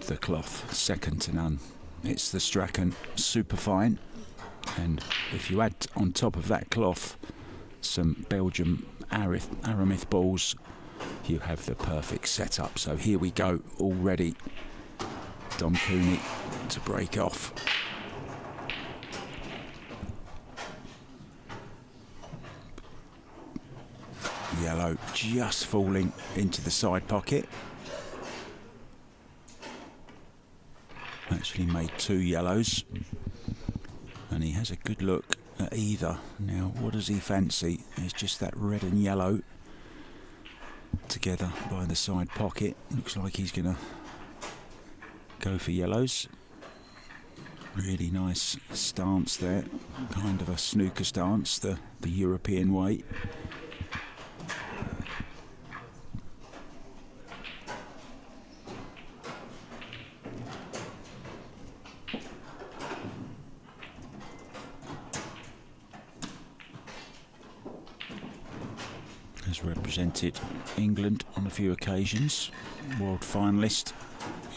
the cloth, second to none. It's the Strachan Superfine, and if you add on top of that cloth some Belgium Aramith balls, you have the perfect setup. So here we go already. Dom Coney to break off. Yellow just falling into the side pocket. Actually made 2 yellows, and he has a good look at either. Now what does he fancy? It's just that red and yellow together by the side pocket. Looks like he's gonna go for yellows. Really nice stance there, kind of a snooker stance, the European way. Has represented England on a few occasions, world finalist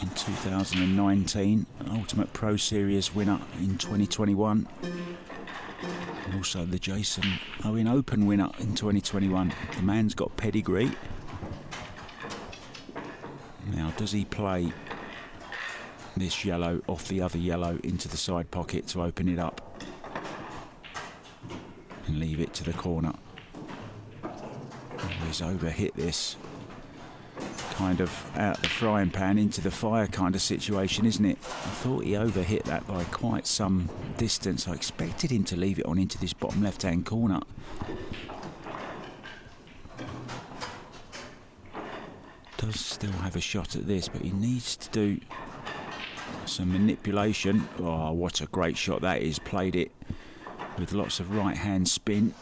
in 2019, Ultimate Pro Series winner in 2021, and also the Jason Owen Open winner in 2021. The man's got pedigree. Now, does he play this yellow off the other yellow into the side pocket to open it up and leave it to the corner? He's overhit this. Kind of out the frying pan into the fire kind of situation, isn't it? I thought he overhit that by quite some distance. I expected him to leave it on into this bottom left-hand corner. Does still have a shot at this, but he needs to do some manipulation. Oh, what a great shot that is. Played it with lots of right-hand spin.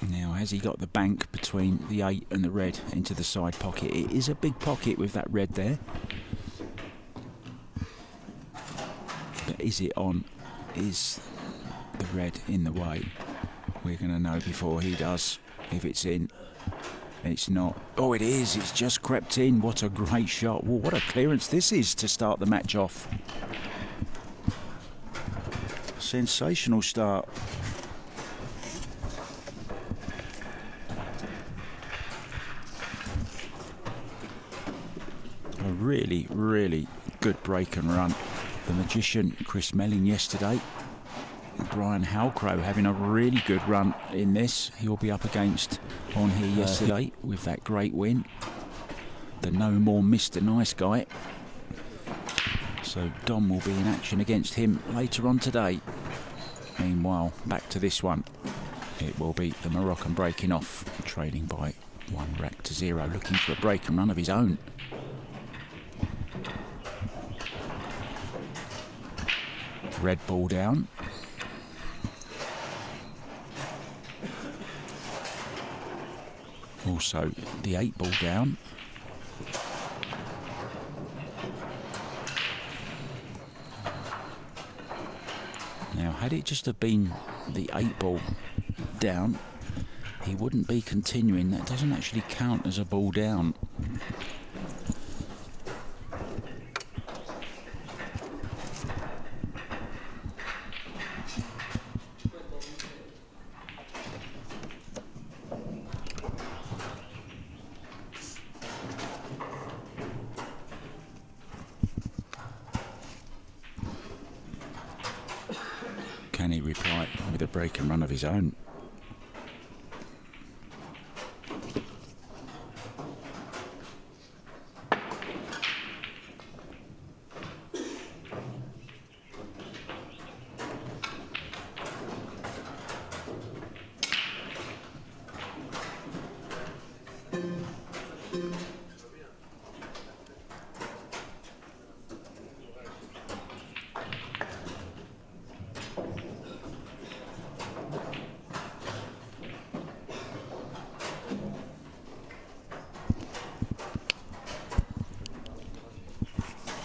Now, has he got the bank between the 8 and the red into the side pocket? It is a big pocket with that red there. But is it on? Is the red in the way? We're going to know before he does if it's in. It's not. Oh, it is. It's just crept in. What a great shot. Well, what a clearance this is to start the match off. Sensational start. A really, really good break and run. The magician Chris Melling yesterday. Brian Halcrow having a really good run in this. He'll be up against on here yesterday with that great win. The no more Mr. Nice Guy. So Dom will be in action against him later on today. Meanwhile, back to this one. It will be the Moroccan breaking off, trailing by 1 rack to 0, looking for a break and run of his own. Red ball down. Also the 8 ball down. Now, had it just have been the 8 ball down, he wouldn't be continuing. That doesn't actually count as a ball down. Can he reply with a break and run of his own?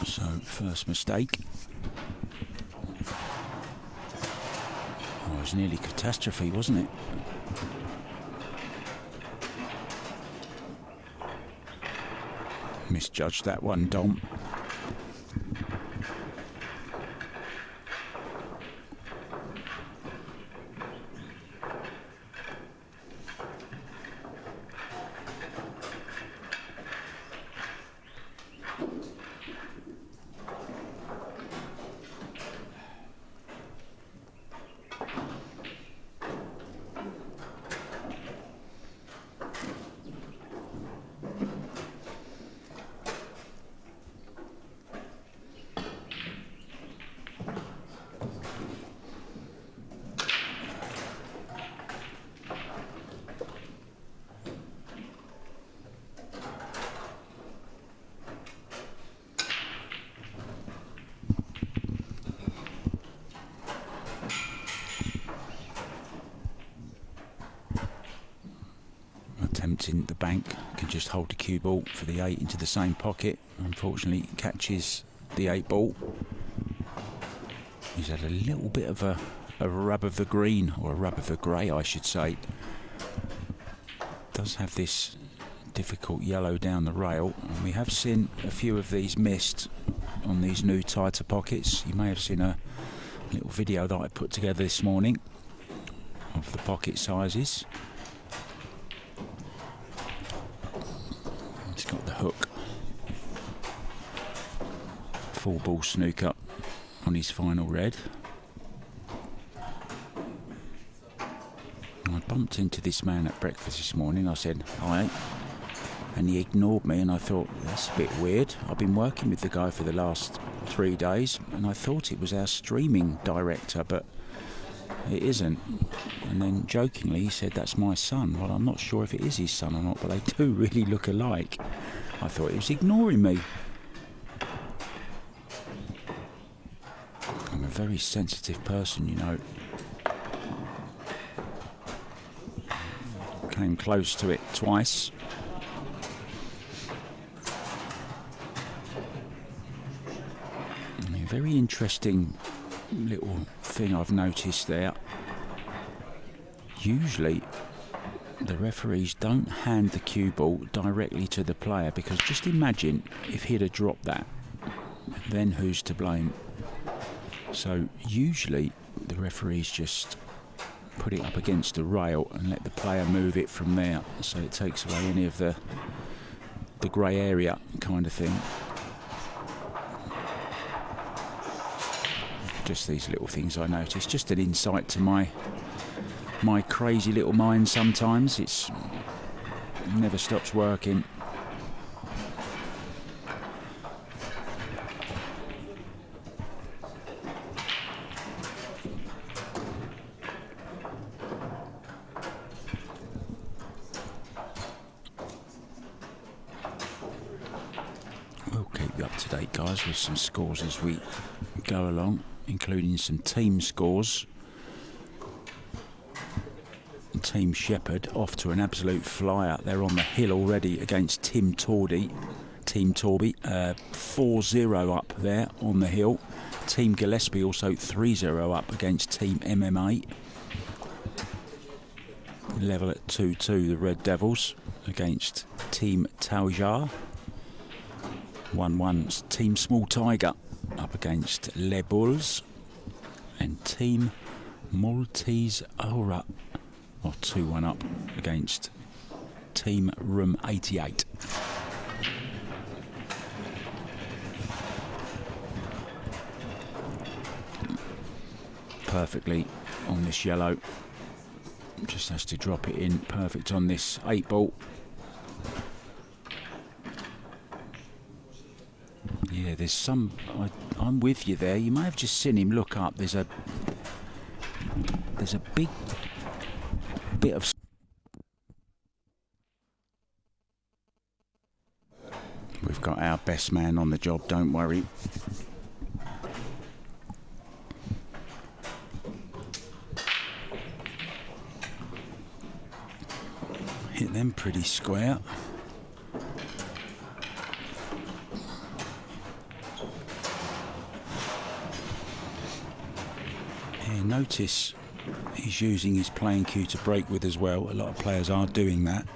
So, first mistake. Oh, it was nearly catastrophe, wasn't it? Misjudged that one, Dom. bumped in the bank, can just hold the cue ball for the 8 into the same pocket. Unfortunately, catches the 8 ball. He's had a little bit of a rub of the green, or a rub of the grey, I should say. Does have this difficult yellow down the rail, and we have seen a few of these missed on these new tighter pockets. You may have seen a little video that I put together this morning of the pocket sizes. It's got the hook. Full ball snooker on his final red. I bumped into this man at breakfast this morning. I said, "Hi," and he ignored me, and I thought, that's a bit weird. I've been working with the guy for the last 3 days, and I thought it was our streaming director, but it isn't. And then jokingly he said, "That's my son." Well, I'm not sure if it is his son or not, but they do really look alike. I thought he was ignoring me. I'm a very sensitive person, you know. Came close to it twice. A very interesting little thing I've noticed there. Usually the referees don't hand the cue ball directly to the player, because just imagine if he'd have dropped that, then who's to blame? So usually the referees just put it up against the rail and let the player move it from there, so it takes away any of the grey area kind of thing. Just these little things I noticed, just an insight to my crazy little mind sometimes. It's never stops working. We'll keep you up to date, guys, with some scores as we go along, including some team scores. Team Shepherd off to an absolute flyer. They're on the hill already against Team Torby. 4-0 up there on the hill. Team Gillespie also 3-0 up against Team MMA. Level at 2-2, the Red Devils against Team Taujar. 1-1, Team Small Tiger up against Les Bulls. And Team Maltese Aura, or 2-1 up against Team Room 88. Perfectly on this yellow. Just has to drop it in perfect on this 8 ball. Yeah, there's some... I'm with you there. You may have just seen him look up. There's a big bit of... We've got our best man on the job, don't worry. Hit them pretty square. Yeah, notice he's using his playing cue to break with as well. A lot of players are doing that.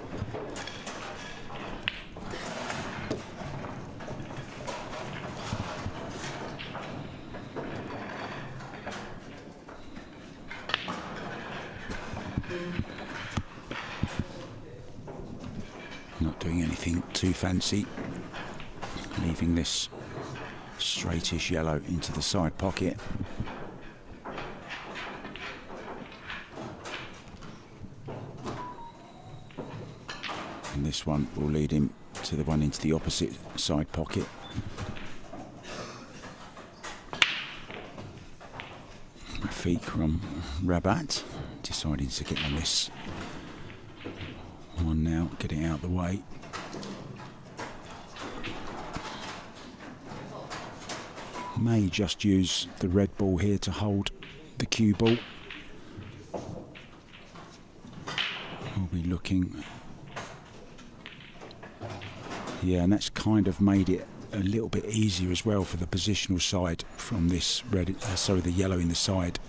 Not doing anything too fancy. Leaving this straightish yellow into the side pocket. And this one will lead him to the one into the opposite side pocket. Rafiq from Rabat deciding to get on this one now, get it out the way. May just use the red ball here to hold the cue ball. We'll be looking Yeah, and that's kind of made it a little bit easier as well for the positional side from this red, the yellow in the side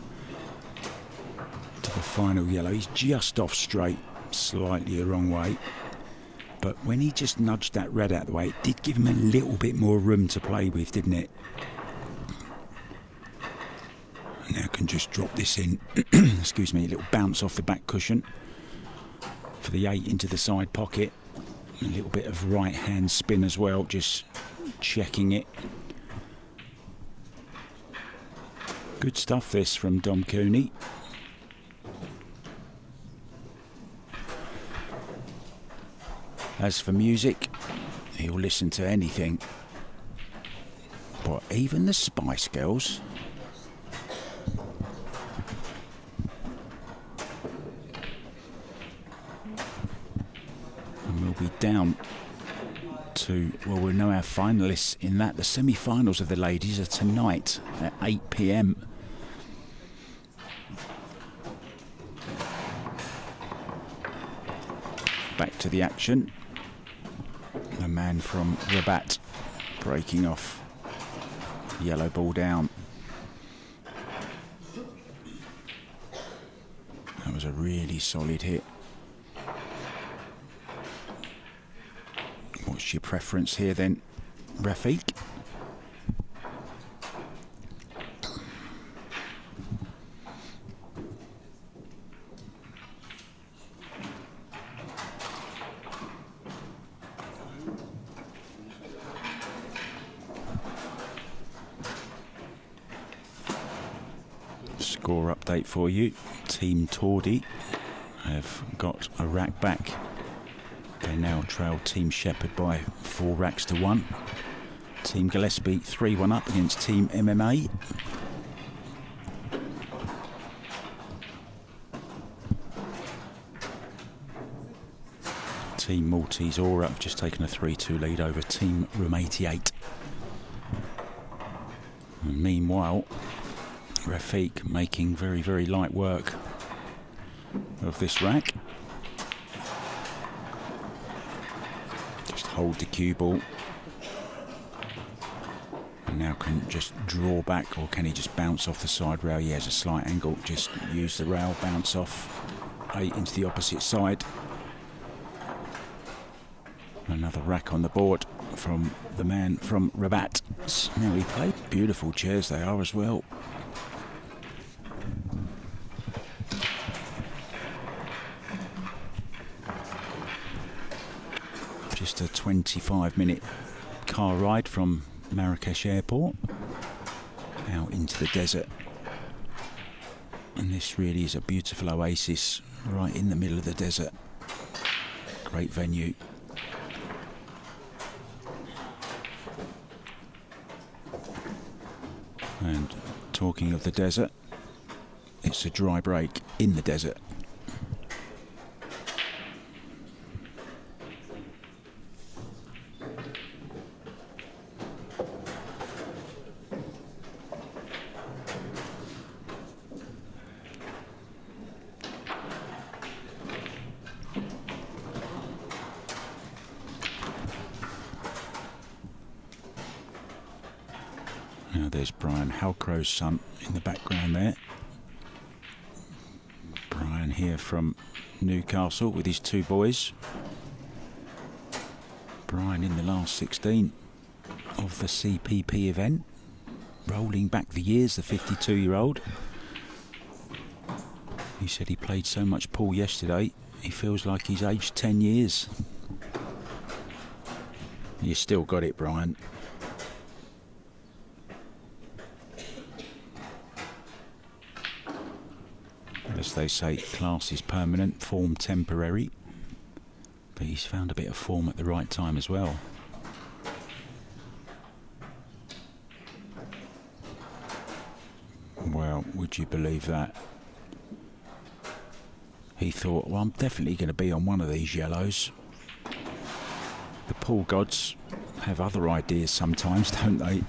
to the final yellow. He's just off straight, slightly the wrong way. But when he just nudged that red out of the way, it did give him a little bit more room to play with, didn't it? And now can just drop this in, excuse me, a little bounce off the back cushion for the 8 into the side pocket. A little bit of right hand spin as well, just checking it. Good stuff this from Dom Coney. As for music, he'll listen to anything. But even the Spice Girls. And we'll be down to, well, we'll know our finalists in that. The semi-finals of the ladies are tonight at 8 p.m. Back to the action. The man from Rabat breaking off. Yellow ball down. That was a really solid hit. What's your preference here then, Rafiq? Score update for you. Team Tordy have got a rack back. They now trail Team Shepherd by 4 racks to 1. Team Gillespie 3-1 up against Team MMA. Team Maltese Aura have just taken a 3-2 lead over Team Room 88. And meanwhile, Rafiq making very, very light work of this rack. Just hold the cue ball. And now can just draw back, or can he just bounce off the side rail? He has a slight angle, just use the rail, bounce off 8 into the opposite side. Another rack on the board from the man from Rabat. Now he played. Beautiful chairs they are as well. Just a 25-minute car ride from Marrakesh airport out into the desert. And this really is a beautiful oasis right in the middle of the desert. Great venue. And talking of the desert, it's a dry break in the desert. Now there's Brian Halcrow's son in the background there. Brian here from Newcastle with his 2 boys. Brian in the last 16 of the CPP event. Rolling back the years, the 52-year-old. He said he played so much pool yesterday, he feels like he's aged 10 years. You still got it, Brian. As they say, class is permanent, form temporary. But he's found a bit of form at the right time as well. Well, would you believe that? He thought, well, I'm definitely going to be on one of these yellows. The pool gods have other ideas sometimes, don't they?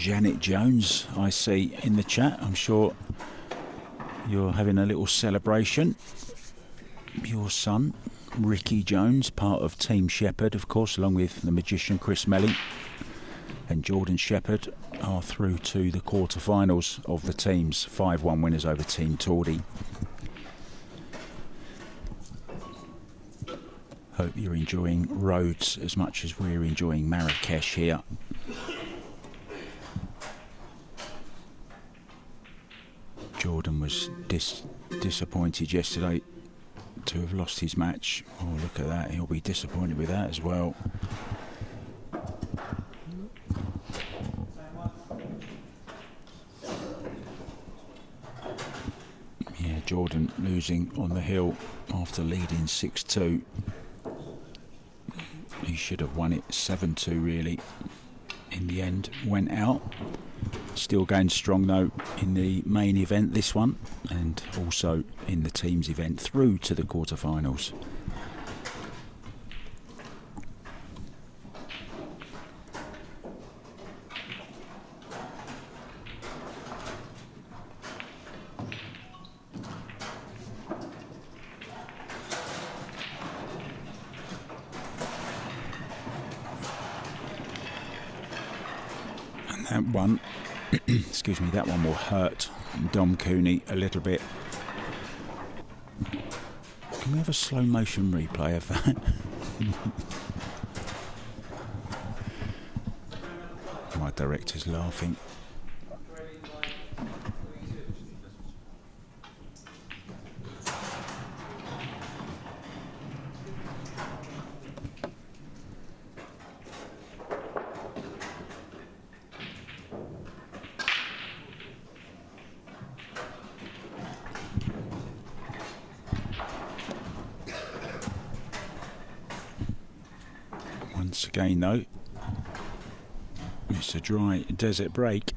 Janet Jones, I see in the chat. I'm sure you're having a little celebration. Your son, Ricky Jones, part of Team Shepherd, of course, along with the magician Chris Melling and Jordan Shepherd, are through to the quarterfinals of the teams. 5-1 winners over Team Tordy. Hope you're enjoying Rhodes as much as we're enjoying Marrakesh here. Jordan was disappointed yesterday to have lost his match. Oh, look at that. He'll be disappointed with that as well. Yeah, Jordan losing on the hill after leading 6-2. He should have won it 7-2 really. In the end, went out. Still going strong though in the main event, this one, and also in the teams event through to the quarterfinals. And that one, excuse me, that one will hurt Dom Coney a little bit. Can we have a slow motion replay of that? My director's laughing. Once again though, it's a dry desert break.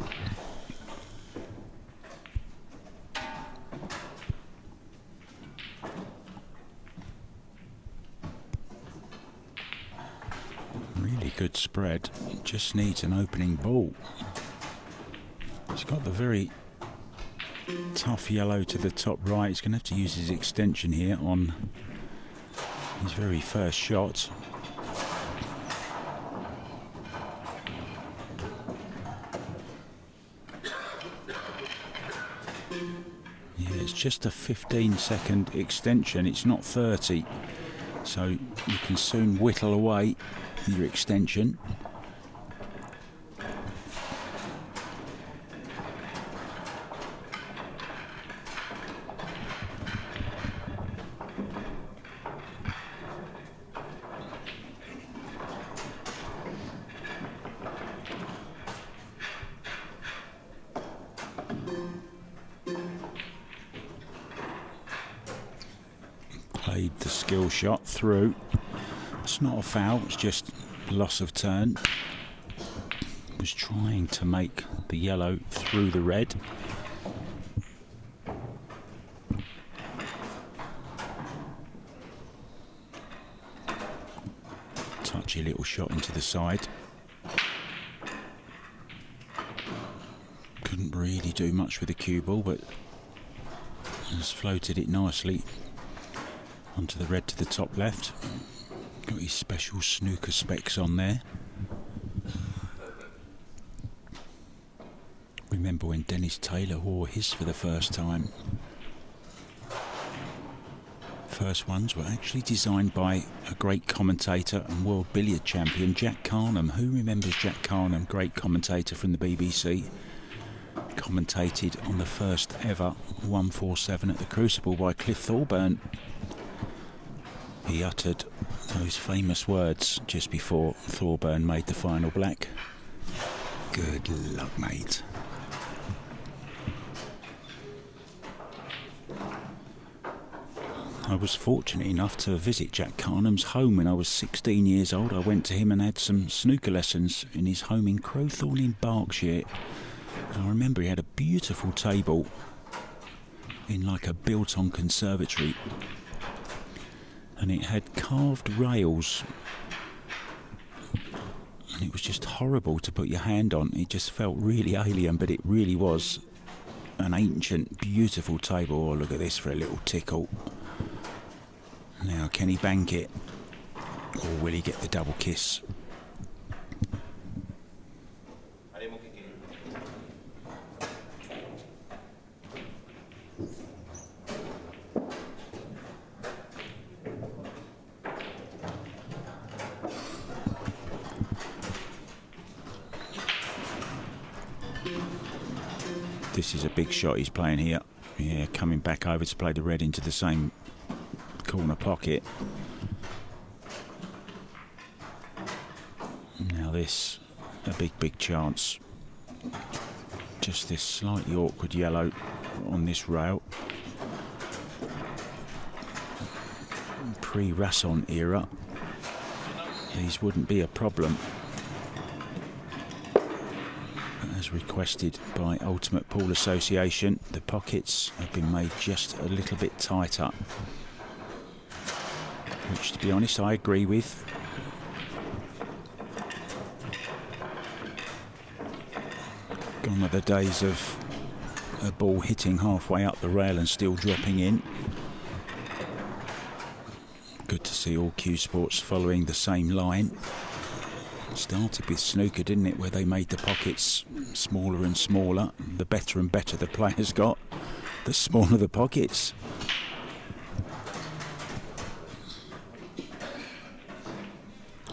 Really good spread, just needs an opening ball. He's got the very tough yellow to the top right. He's going to have to use his extension here on his very first shot. Just a 15-second extension, it's not 30, so you can soon whittle away your extension. Played the skill shot through. It's not a foul, it's just loss of turn. Was trying to make the yellow through the red. Touchy little shot into the side. Couldn't really do much with the cue ball, but has floated it nicely onto the red to the top left. Got his special snooker specs on there. Remember when Dennis Taylor wore his for the first time. First ones were actually designed by a great commentator and world billiard champion, Jack Carnham. Who remembers Jack Carnham? Great commentator from the BBC. Commentated on the first ever 147 at the Crucible by Cliff Thorburn. He uttered those famous words just before Thorburn made the final black. Good luck, mate. I was fortunate enough to visit Jack Carnham's home when I was 16 years old. I went to him and had some snooker lessons in his home in Crowthorne in Berkshire. And I remember he had a beautiful table in like a built-on conservatory. And it had carved rails and it was just horrible to put your hand on. It just felt really alien, but it really was an ancient, beautiful table. Oh, look at this for a little tickle. Now, can he bank it, or will he get the double kiss? This is a big shot he's playing here. Yeah, coming back over to play the red into the same corner pocket. Now this, a big chance. Just this slightly awkward yellow on this rail. Pre-Rasson era, these wouldn't be a problem. As requested by Ultimate Pool Association, the pockets have been made just a little bit tighter, which, to be honest, I agree with. Gone are the days of a ball hitting halfway up the rail and still dropping in. Good to see all Q Sports following the same line. Started with snooker, didn't it, where they made the pockets smaller and smaller. The better and better the players got, the smaller the pockets.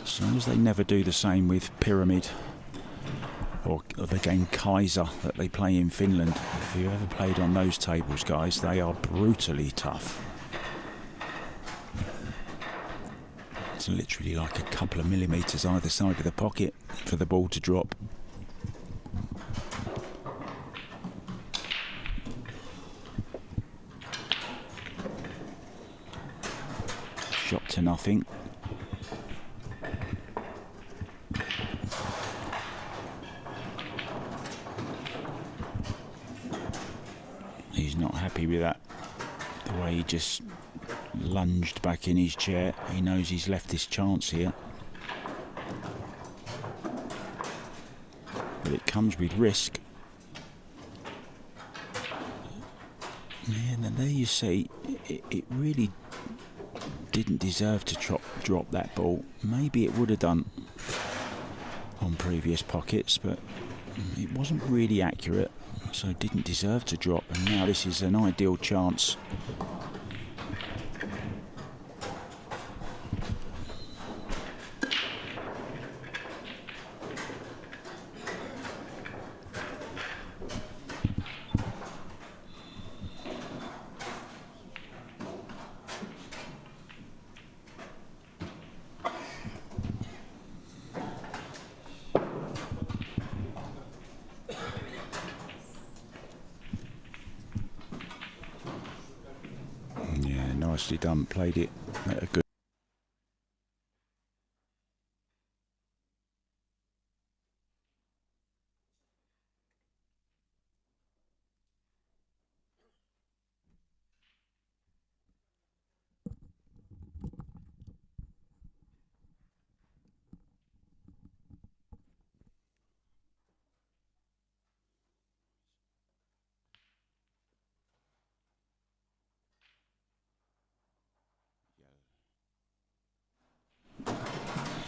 As long as they never do the same with pyramid or the game Kaiser that they play in Finland. If you ever played on those tables, guys, they are brutally tough. It's literally like a couple of millimetres either side of the pocket for the ball to drop. Shot to nothing. He's not happy with that. The way he just lunged back in his chair. He knows he's left this chance here. But it comes with risk. Yeah, and there you see, it really didn't deserve to drop that ball. Maybe it would have done on previous pockets, but it wasn't really accurate, so it didn't deserve to drop. And now this is an ideal chance. Nicely done, played it at a good.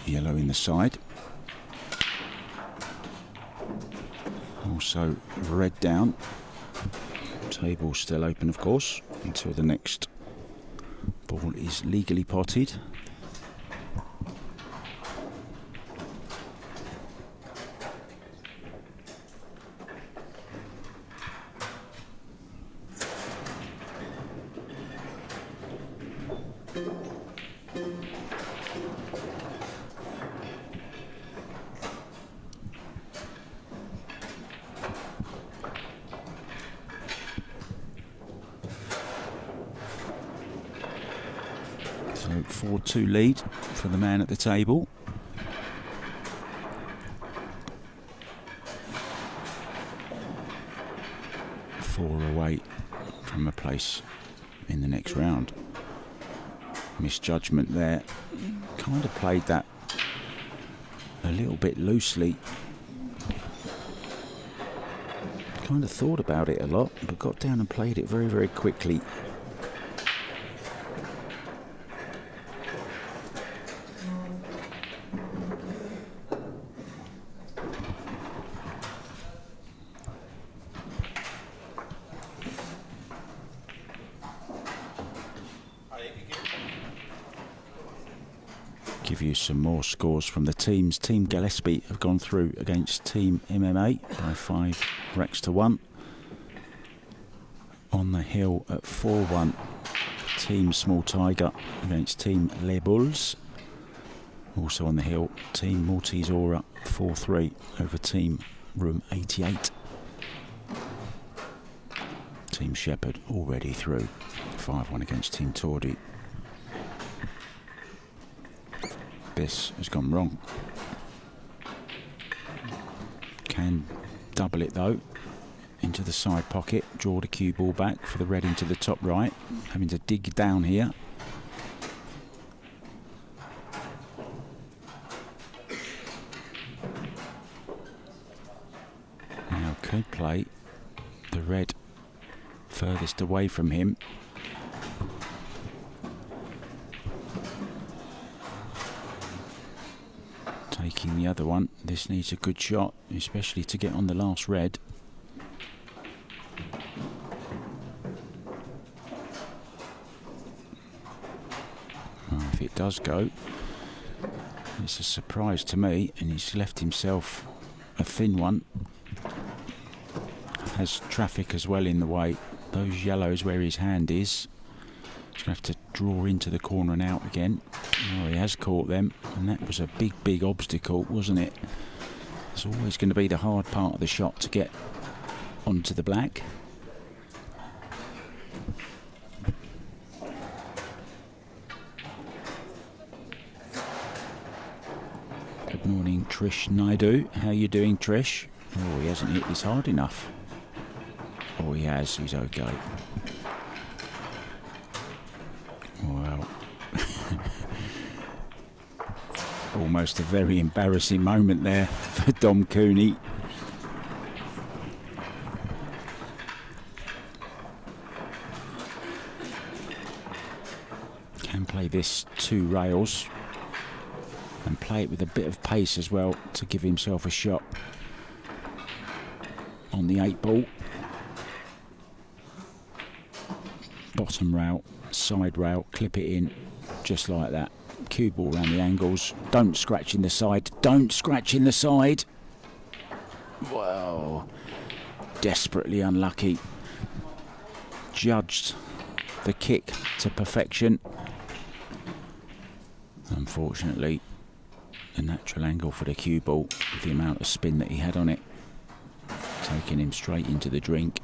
Yellow in the side. Also red down. Table still open, of course, until the next ball is legally potted. So 4-2 lead for the man at the table. Four away from a place in the next round. Misjudgment there. Kind of played that a little bit loosely. Kind of thought about it a lot, but got down and played it very, very quickly. Give you some more scores from the teams. Team Gillespie have gone through against Team MMA by 5 racks to 1. On the hill at 4-1, Team Small Tiger against Team Les Bulls. Also on the hill, Team Maltese Aura 4-3 over Team Room 88. Team Shepherd already through 5-1 against Team Tordy. This has gone wrong. Can double it though. Into the side pocket. Draw the cue ball back for the red into the top right. Having to dig down here. Now could play the red furthest away from him. Taking the other one. This needs a good shot, especially to get on the last red. Well, if it does go, it's a surprise to me, and he's left himself a thin one. Has traffic as well in the way. Those yellows where his hand is. He's going to have to draw into the corner and out again. Oh, he has caught them, and that was a big, big obstacle, wasn't it? It's always going to be the hard part of the shot to get onto the black. Good morning, Trish Naidu. How are you doing, Trish? Oh, he hasn't hit this hard enough. Oh, he has. He's okay. Wow. Almost a very embarrassing moment there for Dom Coney. Can play this 2 rails and play it with a bit of pace as well to give himself a shot on the 8 ball. Bottom rail, side rail, clip it in just like that. Cue ball around the angles. Don't scratch in the side. Don't scratch in the side. Wow. Desperately unlucky. Judged the kick to perfection. Unfortunately, a natural angle for the cue ball with the amount of spin that he had on it, taking him straight into the drink.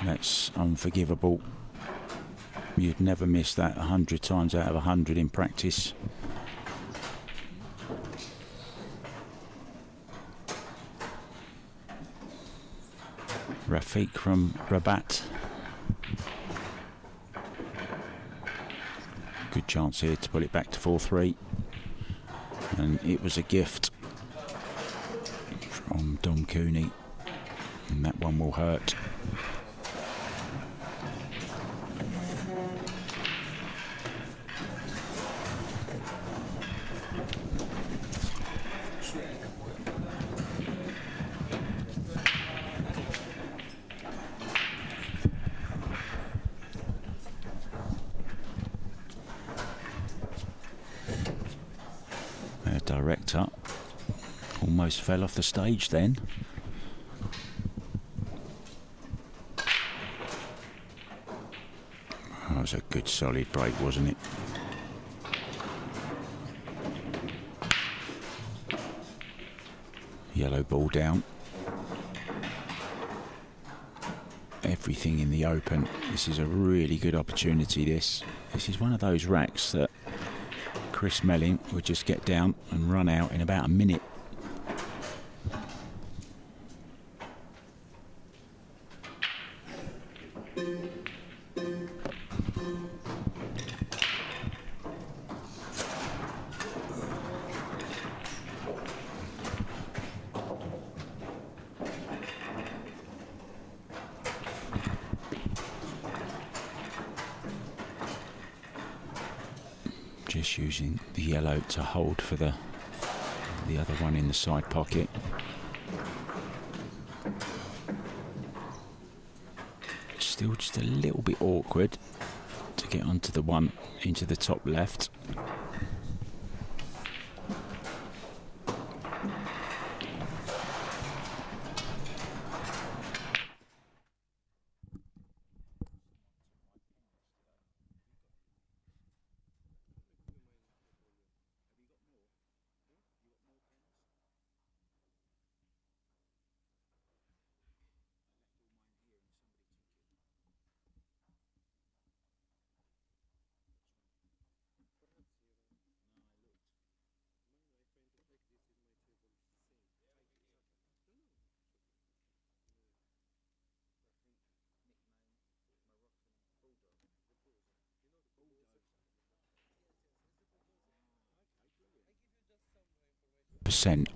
That's unforgivable. You'd never miss that 100 times out of 100 in practice. Rafiq from Rabat. Good chance here to pull it back to 4-3. And it was a gift from Dom Coney. And that one will hurt. Director almost fell off the stage then. Oh, was a good solid break, wasn't it? Yellow ball down. Everything in the open. This is a really good opportunity, this. This is one of those racks that Chris Melling would just get down and run out in about a minute. Just using the yellow to hold for the other one in the side pocket. Still just a little bit awkward to get onto the one into the top left.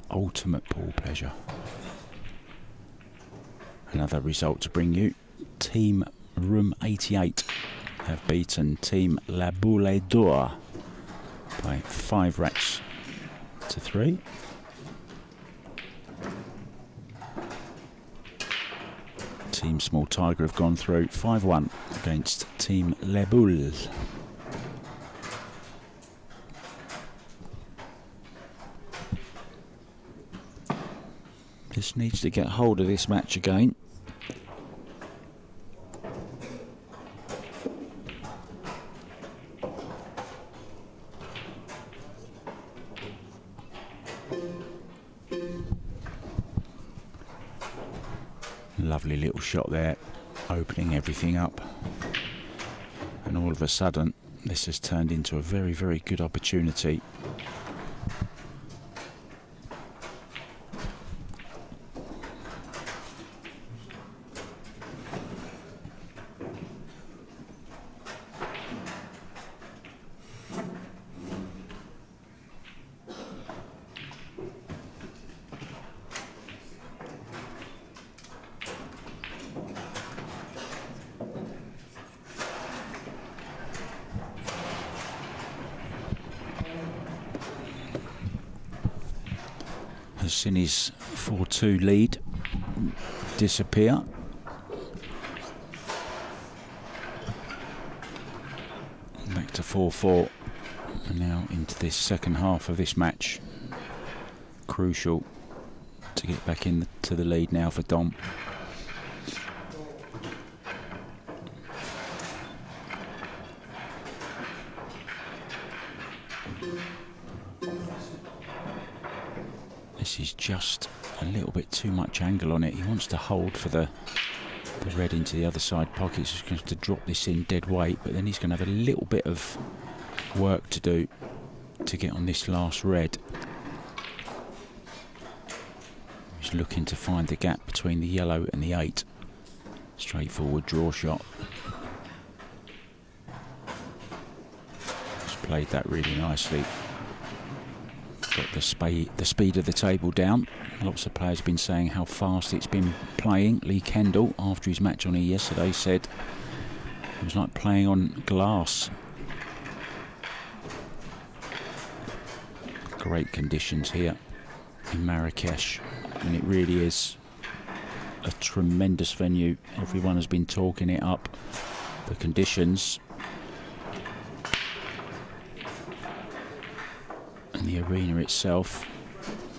Ultimate ball pleasure. Another result to bring you. Team Room 88 have beaten Team La Boule d'Or by 5 racks to 3. Team Small Tiger have gone through 5-1 against Team La Boule. Just needs to get hold of this match again. Lovely little shot there, opening everything up. And all of a sudden, this has turned into a very, very good opportunity. Has seen his 4-2 lead disappear. Back to 4-4, and now into this second half of this match. Crucial to get back into the lead now for Dom. This is just a little bit too much angle on it. He wants to hold for the red into the other side pocket. He's going to have to drop this in dead weight, but then he's going to have a little bit of work to do to get on this last red. He's looking to find the gap between the yellow and the 8. Straightforward draw shot. He's played that really nicely. Got the speed of the table down. Lots of players have been saying how fast it's been playing. Lee Kendall, after his match on here yesterday, said it was like playing on glass. Great conditions here in Marrakesh, and it really is a tremendous venue. Everyone has been talking it up. The conditions and the arena itself,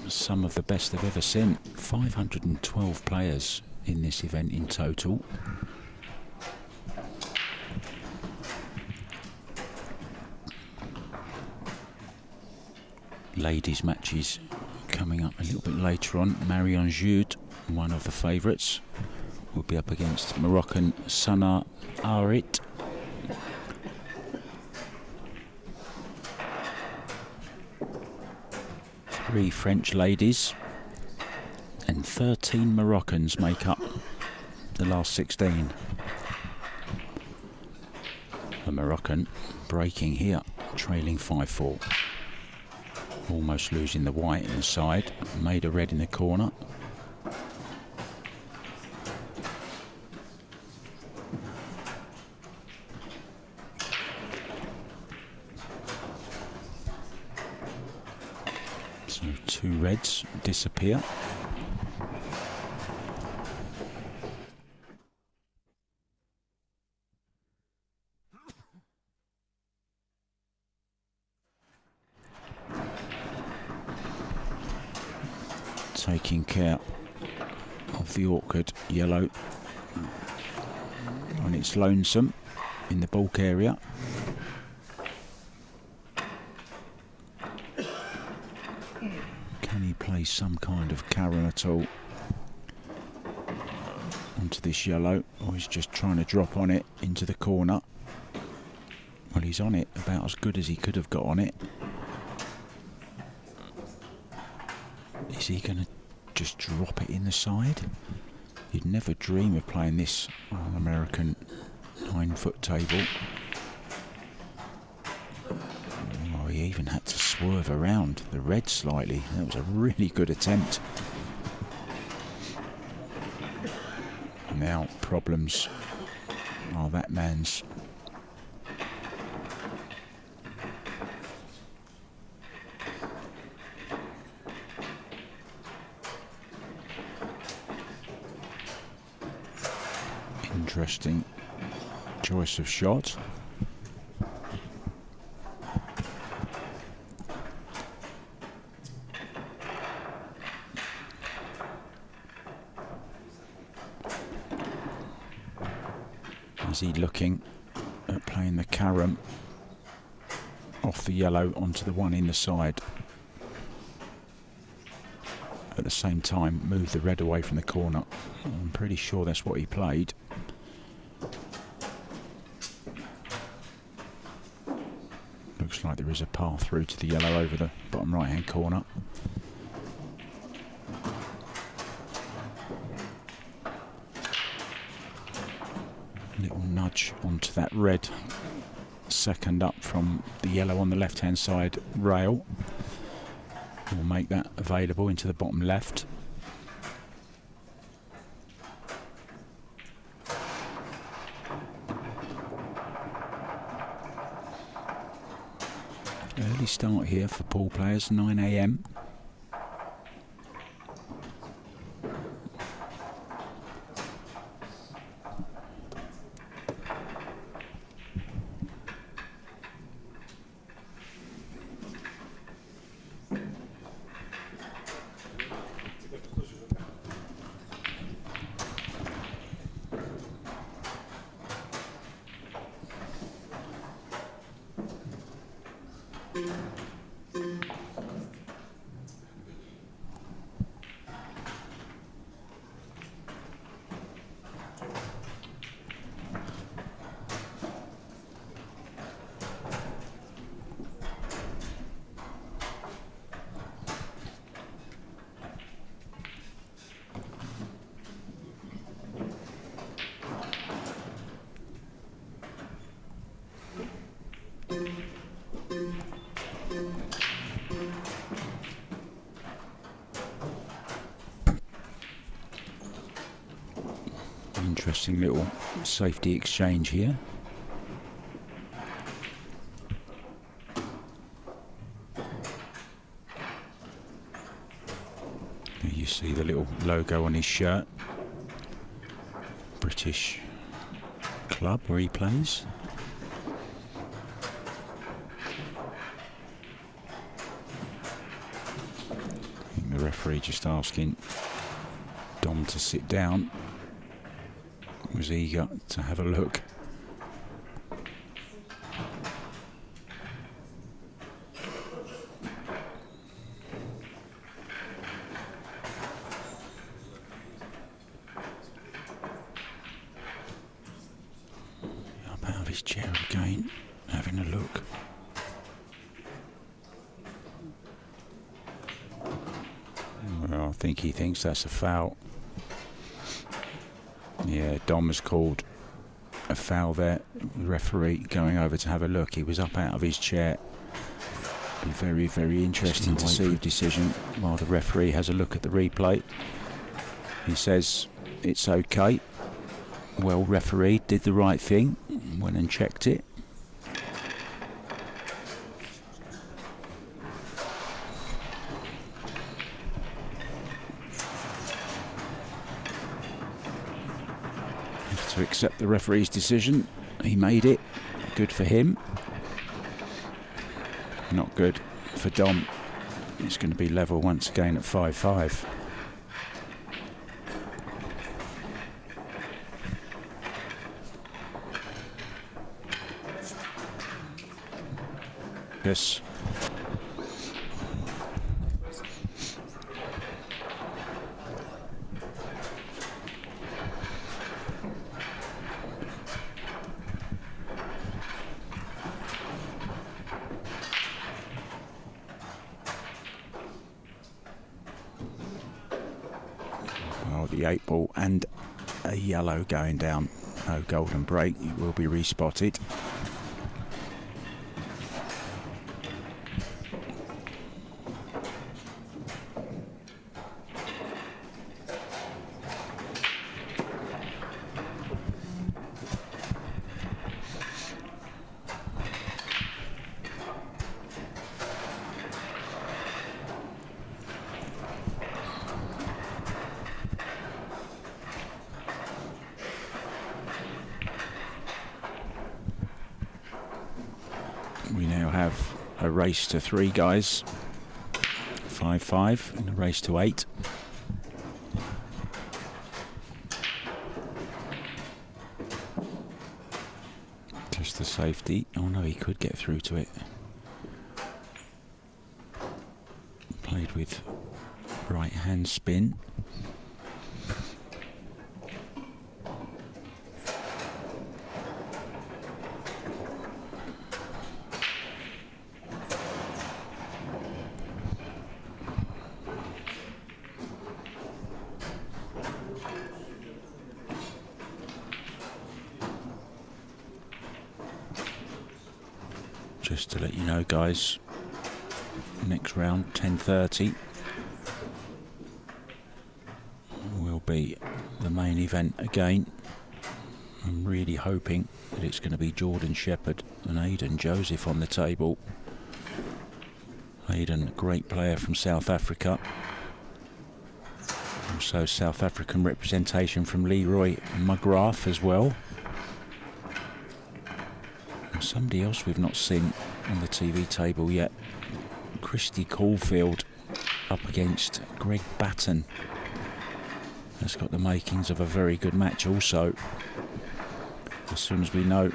some of the best I've ever seen. 512 players in this event in total. ladies matches coming up a little bit later on. Marion Jude, one of the favourites, will be up against Moroccan Sana Arit. Three French ladies and 13 Moroccans make up the last 16. The Moroccan breaking here, trailing 5-4. Almost losing the white inside, made a red in the corner. So two reds disappear. Taking care of the awkward yellow when it's lonesome in the bulk area. Can he play some kind of carom at all onto this yellow, or he's just trying to drop on it into the corner? Well, he's on it about as good as he could have got on it. Is he going to just drop it in the side? You'd never dream of playing this on an American 9-foot table. Oh, he even had to swerve around the red slightly. That was a really good attempt. Now problems are that man's. Interesting choice of shot. Is he looking at playing the carom off the yellow onto the one in the side? At the same time, move the red away from the corner. I'm pretty sure that's what he played. Looks like there is a path through to the yellow over the bottom right hand corner. Little nudge onto that red, second up from the yellow on the left hand side rail. We'll make that available into the bottom left. Early start here for pool players, 9 AM. Interesting little safety exchange here. You see the little logo on his shirt. British club where he plays. I think the referee just asking Dom to sit down. Was eager to have a look. his chair again, having a look. Well, I think he thinks that's a foul. Yeah, Dom has called a foul there. The referee going over to have a look. He was up out of his chair. Be very, very interesting to see the decision while the referee has a look at the replay. He says it's okay. Well, referee did the right thing. Went and checked it. To accept the referee's decision. He made it. Good for him. Not good for Dom. It's going to be level once again at 5-5. Yes. The 8 ball and a yellow going down. No golden break. He will be respotted. We now have a race to 3 guys. 5-5 and a race to 8. Just the safety. Oh no, he could get through to it. Played with right hand spin. Just to let you know, guys, next round, 10:30, will be the main event again. I'm really hoping that it's going to be Jordan Shepherd and Aidan Joseph on the table. Aidan, a great player from South Africa. Also South African representation from Leroy McGrath as well. Somebody else we've not seen on the TV table yet. Christy Caulfield up against Greg Batten. That's got the makings of a very good match also. As soon as we know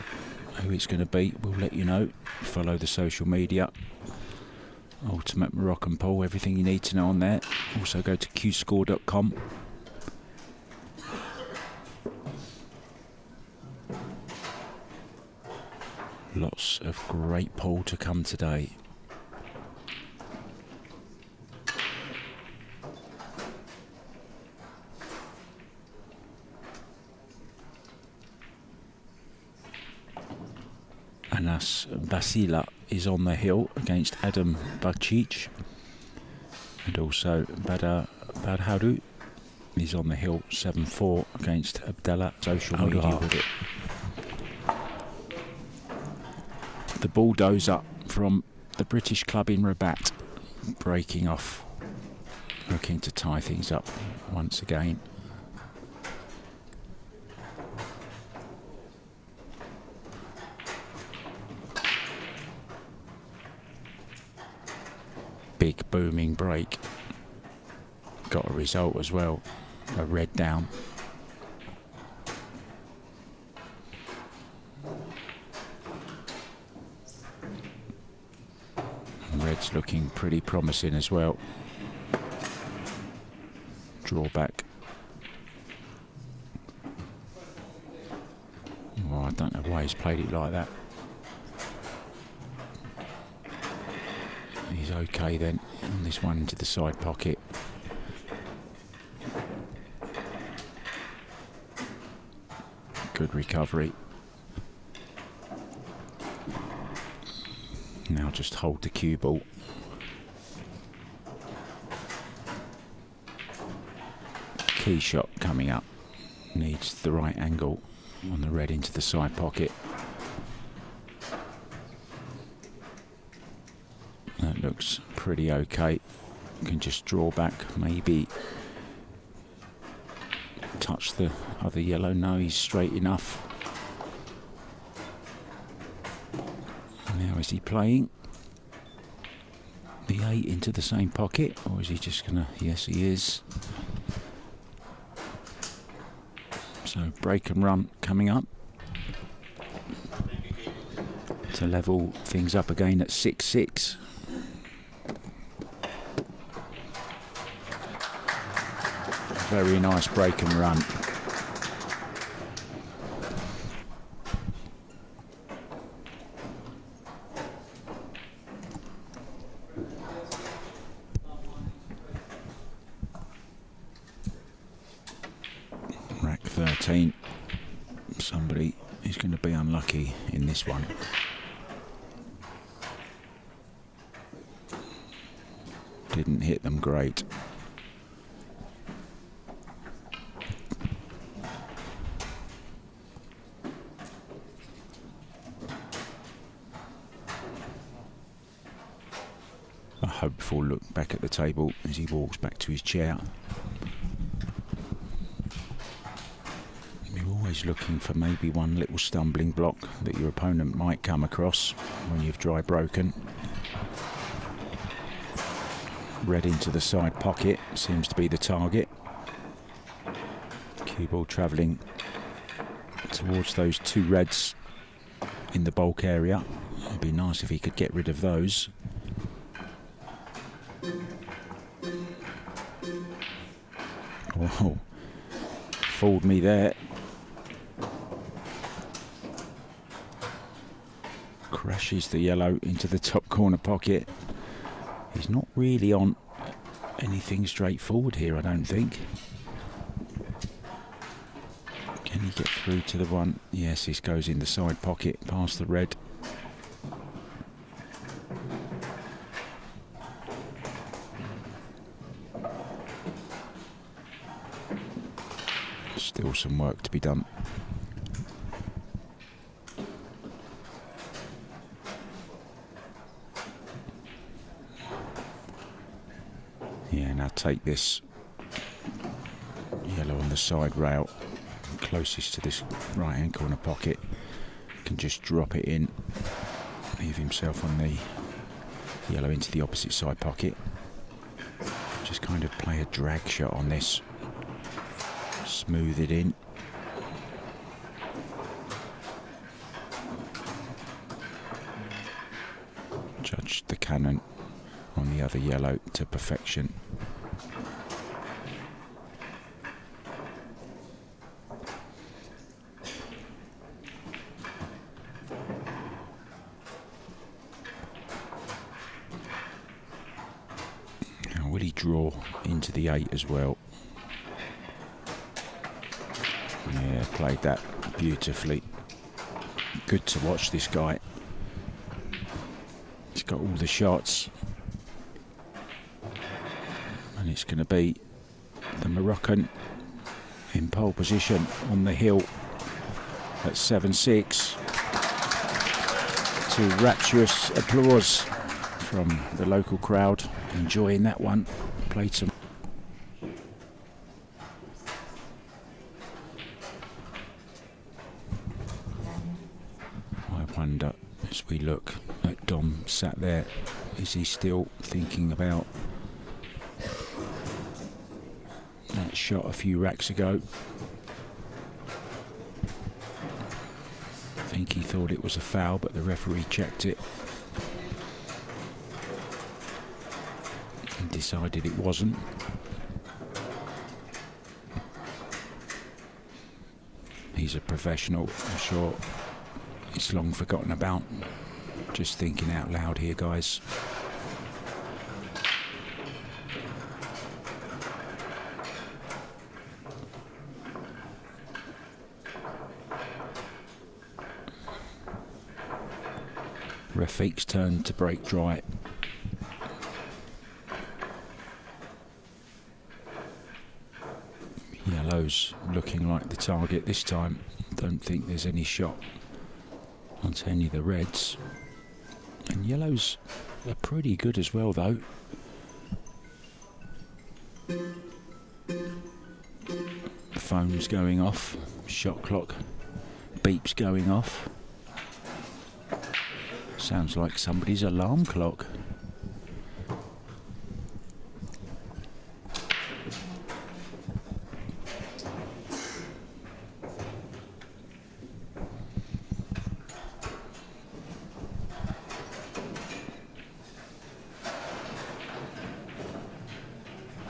who it's going to be, we'll let you know. Follow the social media. Ultimate Moroccan Pool, everything you need to know on there. Also go to qscore.com. Lots of great pool to come today. Anas Basila is on the hill against Adam Bacic. And also Badharu is on the hill 7-4 against Abdallah. Social media with it. The bulldozer from the British club in Rabat breaking off, looking to tie things up once again. Big booming break. Got a result as well, a red down. Red's looking pretty promising as well. Drawback. Oh, don't know why he's played it like that. He's okay then. And this one into the side pocket. Good recovery. Now just hold the cue ball. Key shot coming up. Needs the right angle on the red into the side pocket. That looks pretty okay. Can just draw back, maybe touch the other yellow. No, he's straight enough. Now is he playing the 8 into the same pocket, or is he just gonna? Yes, he is. So break and run coming up to level things up again at 6-6. Very nice break and run. Rack 13. Somebody is going to be unlucky in this one. Didn't hit them great. A hopeful look back at the table as he walks back to his chair. You're always looking for maybe one little stumbling block that your opponent might come across when you've dry broken. Red into the side pocket seems to be the target. Cue ball travelling towards those two reds in the bulk area. It'd be nice if he could get rid of those. Oh, fooled me there. Crashes the yellow into the top corner pocket. He's not really on anything straightforward here, I don't think. Can he get through to the one? Yes, this goes in the side pocket past the red. Still some work to be done. Yeah, now take this yellow on the side rail, closest to this right hand corner pocket. Can just drop it in, leave himself on the yellow into the opposite side pocket. Just kind of play a drag shot on this. Smooth it in. Judge the cannon on the other yellow to perfection. Now will he draw into the 8 as well? Yeah, played that beautifully. Good to watch this guy. He's got all the shots. And it's going to be the Moroccan in pole position on the hill at 7-6. To rapturous applause from the local crowd enjoying that one. Played some. Wonder as we look at Dom sat there, is he still thinking about that shot a few racks ago? I think he thought it was a foul, but the referee checked it and decided it wasn't. He's a professional, I'm sure. it's long forgotten about. Just thinking out loud here, guys. Rafiq's turn to break dry. Yellow's looking like the target this time. Don't think there's any shot onto any of the reds. And yellows are pretty good as well, though. The phone's going off. Shot clock beeps going off. Sounds like somebody's alarm clock.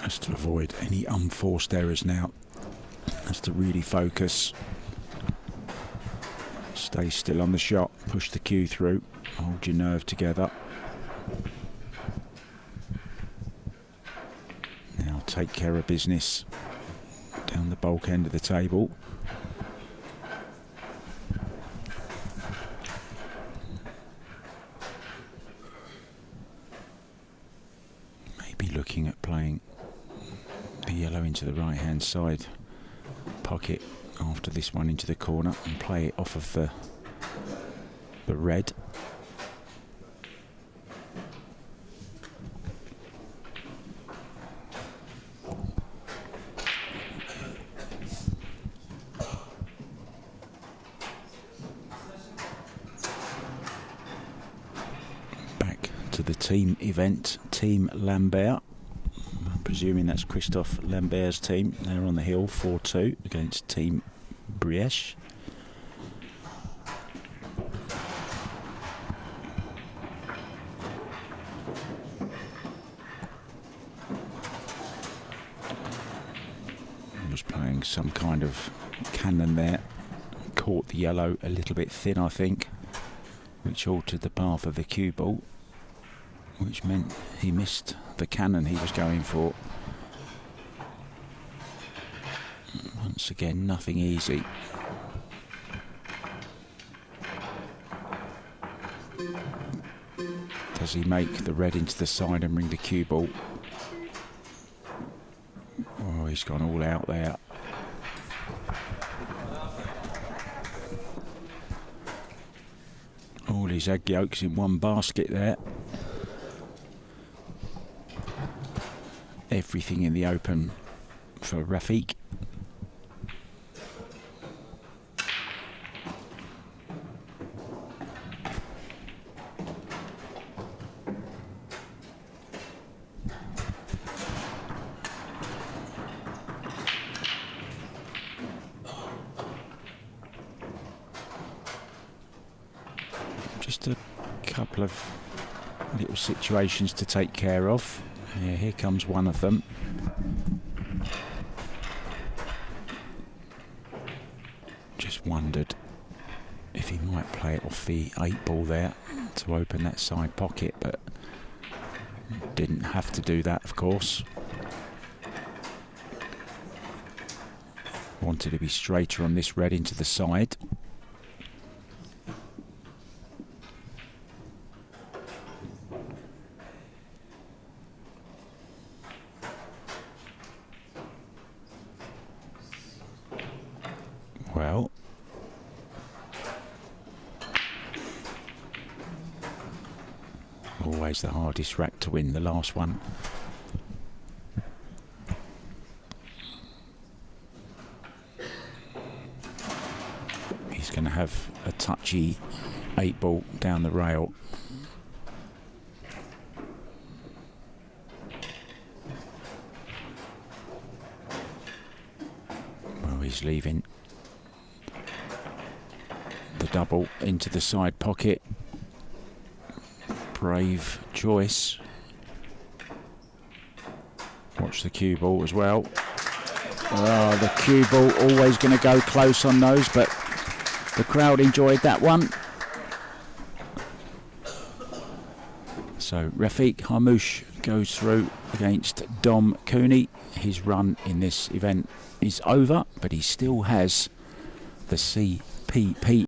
Has to avoid any unforced errors now. Has to really focus. Stay still on the shot. Push the cue through. Hold your nerve together. Now take care of business down the bulk end of the table. Maybe looking at playing the yellow into the right hand side pocket after this one into the corner and play it off of the red. Back to the team event, Team Lambert. I'm presuming that's Christophe Lambert's team. They're on the hill 4-2 against Team Brieche. Was playing some kind of cannon there. Caught the yellow a little bit thin, I think, which altered the path of the cue ball, which meant he missed the cannon he was going for. Once again, nothing easy. Does he make the red into the side and bring the cue ball? Oh, he's gone all out there. All his egg yolks in one basket there. Everything in the open for Rafiq. Just a couple of little situations to take care of. Yeah, here comes one of them. Just wondered if he might play it off the 8-ball there to open that side pocket, but didn't have to do that, of course. Wanted to be straighter on this red into the side. Well, always the hardest rack to win, the last one. He's going to have a touchy 8-ball down the rail. Well, he's leaving the double into the side pocket. Brave choice. Watch the cue ball as well. Oh, the cue ball always going to go close on those, but the crowd enjoyed that one. So Rafiq Harmouch goes through against Dom Coney. His run in this event is over, but he still has the CPP